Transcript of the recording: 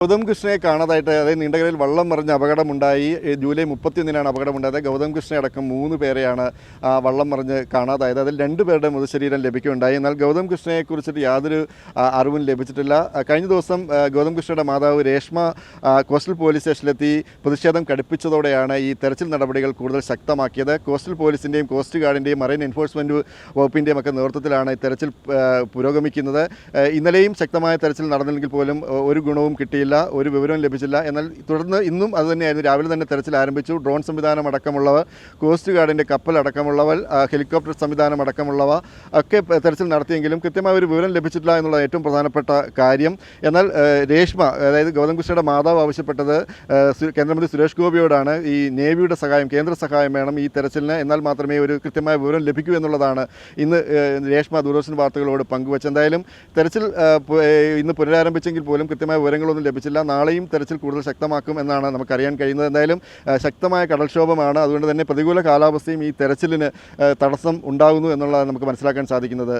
ഗൗതം കൃഷ്ണയെ കാണാതായിട്ട് അതായത് നീണ്ടകരയിൽ വള്ളം മറിഞ്ഞ അപകടമുണ്ടായി. ജൂലൈ 31-നാണ് അപകടമുണ്ടായത്. ഗൗതം കൃഷ്ണയടക്കം 3 പേരെയാണ് വള്ളം മറിഞ്ഞ് കാണാതായത്. അതിൽ 2 പേരുടെ മൃതശരീരം ലഭിക്കുകയുണ്ടായി. എന്നാൽ ഗൗതം കൃഷ്ണയെക്കുറിച്ചിട്ട് യാതൊരു അറിവും ലഭിച്ചിട്ടില്ല. കഴിഞ്ഞ ദിവസം ഗൗതം കൃഷ്ണയുടെ മാതാവ് രേഷ്മ കോസ്റ്റൽ പോലീസ് സ്റ്റേഷനിലെത്തി പ്രതിഷേധം കടുപ്പിച്ചതോടെയാണ് ഈ തെരച്ചിൽ നടപടികൾ കൂടുതൽ ശക്തമാക്കിയത്. കോസ്റ്റൽ പോലീസിൻ്റെയും കോസ്റ്റ് ഗാർഡിൻ്റെയും മറൈൻ എൻഫോഴ്സ്മെൻറ്റ് വകുപ്പിൻ്റെയും ഒക്കെ നേതൃത്വത്തിലാണ് ഈ തെരച്ചിൽ പുരോഗമിക്കുന്നത്. ഇന്നലെയും ശക്തമായ തെരച്ചിൽ നടന്നില്ലെങ്കിൽ പോലും ഒരു ഗുണവും കിട്ടിയില്ല, ഒരു വിവരവും ലഭിച്ചില്ല. എന്നാൽ തുടർന്ന് ഇന്നും അതുതന്നെയായിരുന്നു. രാവിലെ തന്നെ തെരച്ചിൽ ആരംഭിച്ചു. ഡ്രോൺ സംവിധാനം അടക്കമുള്ളവ, കോസ്റ്റ് ഗാർഡിൻ്റെ കപ്പൽ അടക്കമുള്ളവ, ഹെലികോപ്റ്റർ സംവിധാനം അടക്കമുള്ളവ ഒക്കെ തെരച്ചിൽ നടത്തിയെങ്കിലും കൃത്യമായ ഒരു വിവരം ലഭിച്ചിട്ടില്ല എന്നുള്ളത് ഏറ്റവും പ്രധാനപ്പെട്ട കാര്യം. എന്നാൽ രേഷ്മ, അതായത് ഗൗതം കൃഷ്ണയുടെ മാതാവ് ആവശ്യപ്പെട്ടത് കേന്ദ്രമന്ത്രി സുരേഷ് ഗോപിയോടാണ് ഈ നേവിയുടെ സഹായം, കേന്ദ്ര സഹായം വേണം ഈ തെരച്ചിലിന്, എന്നാൽ മാത്രമേ ഒരു കൃത്യമായ വിവരം ലഭിക്കൂ എന്നുള്ളതാണ് ഇന്ന് രേഷ്മ ദൂരദർശൻ വാർത്തകളോട് പങ്കുവച്ചത്. എന്തായാലും തെരച്ചിൽ ഇന്ന് പുനരാരംഭിച്ചെങ്കിൽ പോലും കൃത്യമായ വിവരങ്ങളൊന്നും ലഭിച്ചില്ല. നാളെയും തെരച്ചിൽ കൂടുതൽ ശക്തമാക്കും എന്നാണ് നമുക്കറിയാൻ കഴിയുന്നത്. എന്തായാലും ശക്തമായ കടൽക്ഷോഭമാണ്. അതുകൊണ്ട് തന്നെ പ്രതികൂല കാലാവസ്ഥയും ഈ തെരച്ചിലിന് തടസ്സം ഉണ്ടാകുന്നു എന്നുള്ളതാണ് നമുക്ക് മനസ്സിലാക്കാൻ സാധിക്കുന്നത്.